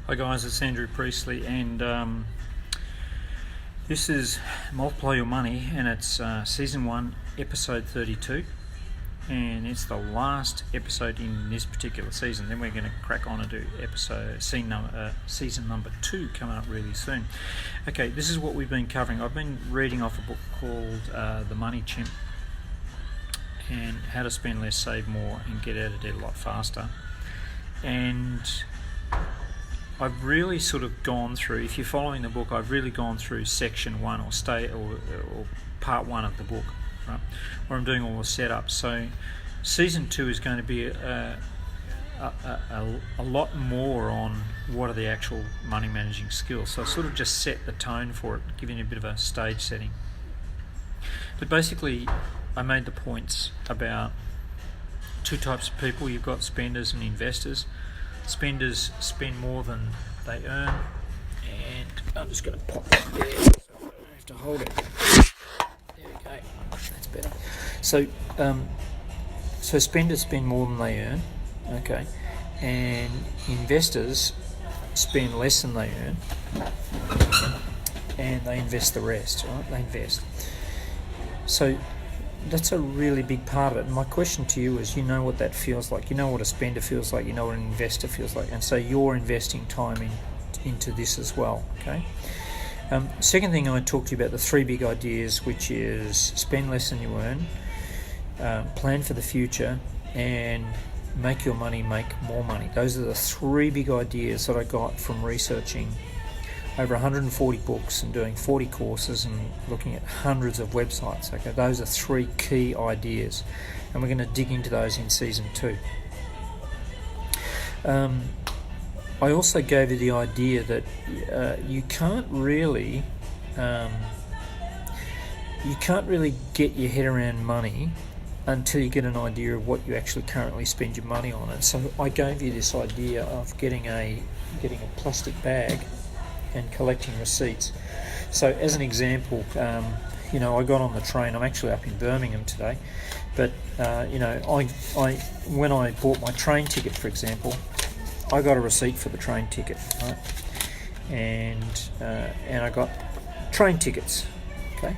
Hi guys, it's Andrew Priestley, and this is Multiply Your Money, and it's Season 1, Episode 32, and it's the last episode in this particular season. Then we're going to crack on and do season number 2 coming up really soon. Okay, this is what we've been covering. I've been reading off a book called The Money Chimp, and How to Spend Less, Save More, and Get Out of Debt a Lot Faster. And I've really sort of gone through, if you're following the book, I've really gone through section 1 or part 1 of the book, right, where I'm doing all the setup. So season 2 is going to be a lot more on what are the actual money managing skills. So I sort of just set the tone for it, giving you a bit of a stage setting. But basically, I made the points about two types of people. You've got spenders and investors. Spenders spend more than they earn, and I'm just going to pop it there so I don't have to hold it. There we go, that's better. So spenders spend more than they earn, okay, and investors spend less than they earn, and they invest the rest, right? They invest. So that's a really big part of it. And my question to you is, you know what that feels like. You know what a spender feels like. You know what an investor feels like. And so you're investing time into this as well, okay? Second thing, I talked to you about the 3 big ideas, which is spend less than you earn, plan for the future, and make your money make more money. Those are the 3 big ideas that I got from researching over 140 books and doing 40 courses and looking at hundreds of websites. Okay, those are 3 key ideas, and we're going to dig into those in season 2. I also gave you the idea that you can't really get your head around money until you get an idea of what you actually currently spend your money on. And so I gave you this idea of getting a plastic bag and collecting receipts. So as an example, I got on the train. I'm actually up in Birmingham today, but when I bought my train ticket, for example, I got a receipt for the train ticket, right? And I got train tickets, okay?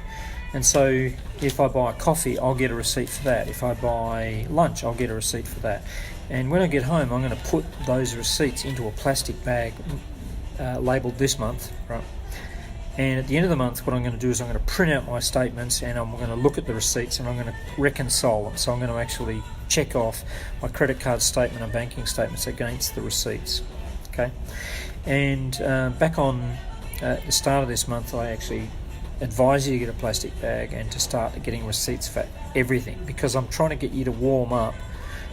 And so if I buy a coffee, I'll get a receipt for that. If I buy lunch, I'll get a receipt for that. And when I get home, I'm going to put those receipts into a plastic bag labelled this month, right? And at the end of the month, what I'm going to do is I'm going to print out my statements, and I'm going to look at the receipts, and I'm going to reconcile them. So I'm going to actually check off my credit card statement and banking statements against the receipts, okay? And back on the start of this month, I actually advise you to get a plastic bag and to start getting receipts for everything, because I'm trying to get you to warm up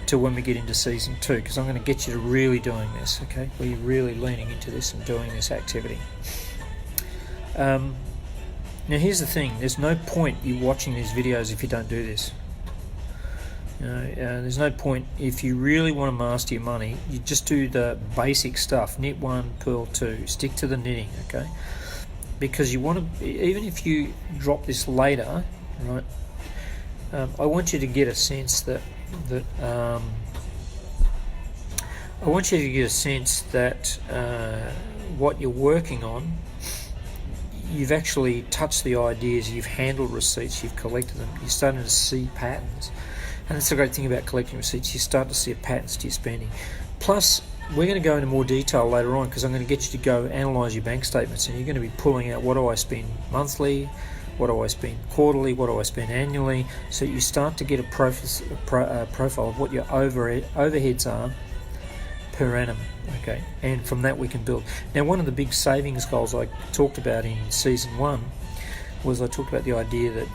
to when we get into season 2, because I'm going to get you to really doing this, okay? Where you're really leaning into this and doing this activity. Now here's the thing, there's no point you watching these videos if you don't do this. There's no point. If you really want to master your money, you just do the basic stuff. Knit 1, purl 2, stick to the knitting, okay? Because you want to, even if you drop this later, right, I want you to get a sense that what you're working on, you've actually touched the ideas, you've handled receipts, you've collected them, you're starting to see patterns. And that's the great thing about collecting receipts, you start to see patterns to your spending. Plus, we're going to go into more detail later on, because I'm going to get you to go analyse your bank statements, and you're going to be pulling out, what do I spend monthly, what do I spend quarterly, what do I spend annually, so you start to get a profile of what your overheads are per annum, okay? And from that we can build. Now, one of the big savings goals I talked about in season 1 was, I talked about the idea that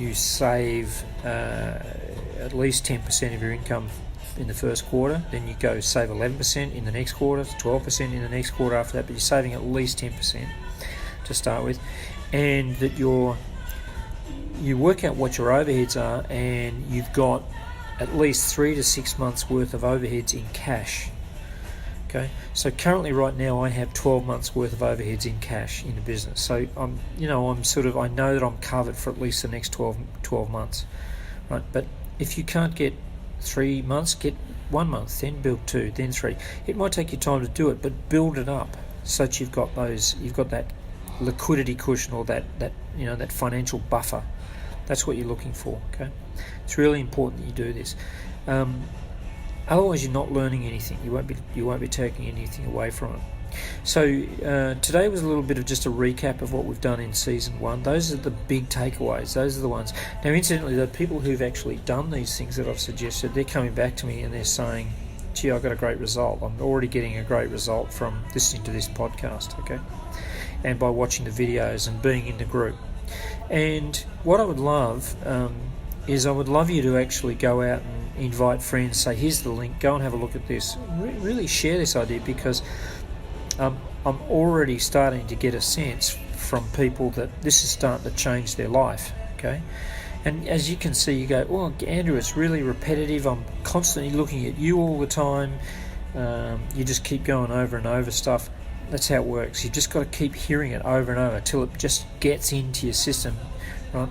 you save at least 10% of your income in the first quarter, then you go save 11% in the next quarter, 12% in the next quarter after that, but you're saving at least 10% to start with, and that you work out what your overheads are, and you've got at least 3 to 6 months worth of overheads in cash. Okay, so currently right now I have 12 months worth of overheads in cash in the business. So I know that I'm covered for at least the next 12 months, right? But if you can't get 3 months, get 1 month, then build 2, then 3. It might take you time to do it, but build it up so that you've got that liquidity cushion, or that financial buffer. That's what you're looking for. Okay, it's really important that you do this. Otherwise, you're not learning anything. You won't be taking anything away from it. So today was a little bit of just a recap of what we've done in season 1. Those are the big takeaways. Those are the ones. Now, incidentally, the people who've actually done these things that I've suggested, they're coming back to me and they're saying, "Gee, I got a great result. I'm already getting a great result from listening to this podcast." Okay, and by watching the videos and being in the group. And what I would love is I would love you to actually go out and invite friends. Say, "Here's the link. Go and have a look at this." Really share this idea, because I'm already starting to get a sense from people that this is starting to change their life. Okay, and as you can see, you go, "Well, Andrew, it's really repetitive. I'm constantly looking at you all the time. You just keep going over and over stuff." That's how it works. You've just got to keep hearing it over and over till it just gets into your system, right?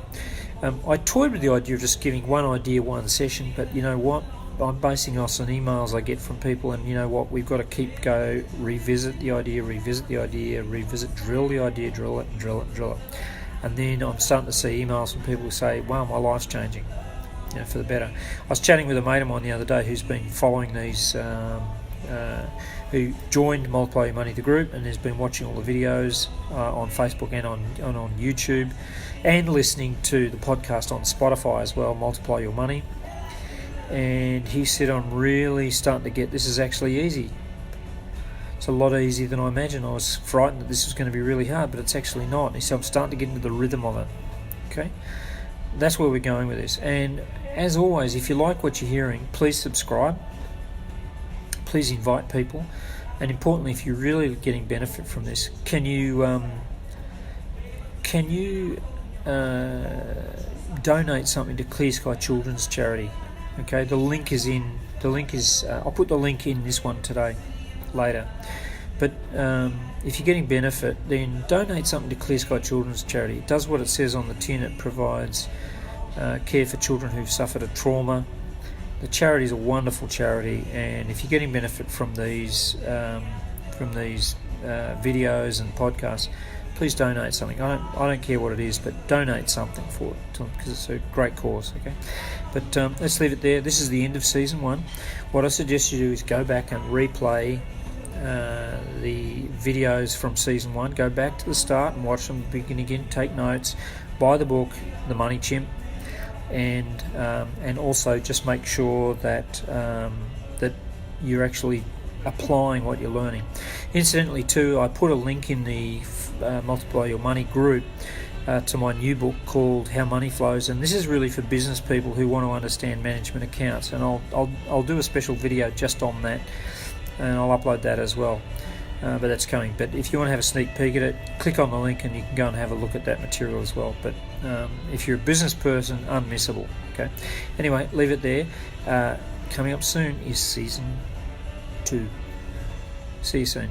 I toyed with the idea of just giving one idea, one session, but you know what? I'm basing us on emails I get from people, and you know what? We've got to revisit the idea, drill the idea, drill it. And then I'm starting to see emails from people who say, "Wow, my life's changing, for the better." I was chatting with a mate of mine the other day who's been following these, who joined Multiply Your Money, the group, and has been watching all the videos on Facebook and on YouTube, and listening to the podcast on Spotify as well, Multiply Your Money. And he said, "I'm really starting to get this is actually easy. It's a lot easier than I imagined. I was frightened that this was going to be really hard, but it's actually not." And he said, "I'm starting to get into the rhythm of it." Okay, that's where we're going with this. And as always, if you like what you're hearing, please subscribe. Please invite people, and importantly, if you're really getting benefit from this, can you donate something to Clear Sky Children's Charity? Okay, I'll put the link in this one later. But if you're getting benefit, then donate something to Clear Sky Children's Charity. It does what it says on the tin. It provides care for children who've suffered a trauma. The charity is a wonderful charity, and if you're getting benefit from these videos and podcasts, please donate something. I don't care what it is, but donate something for it to them, because it's a great cause. Okay, but let's leave it there. This is the end of season 1. What I suggest you do is go back and replay the videos from season 1. Go back to the start and watch them begin again. Take notes. Buy the book, The Money Chimp. And also just make sure that you're actually applying what you're learning. Incidentally too, I put a link in the Multiply Your Money group to my new book called How Money Flows, and this is really for business people who want to understand management accounts, and I'll do a special video just on that, and I'll upload that as well. But that's coming. But if you want to have a sneak peek at it, click on the link and you can go and have a look at that material as well. But if you're a business person, unmissable. Okay. Anyway, leave it there. Coming up soon is season 2. See you soon.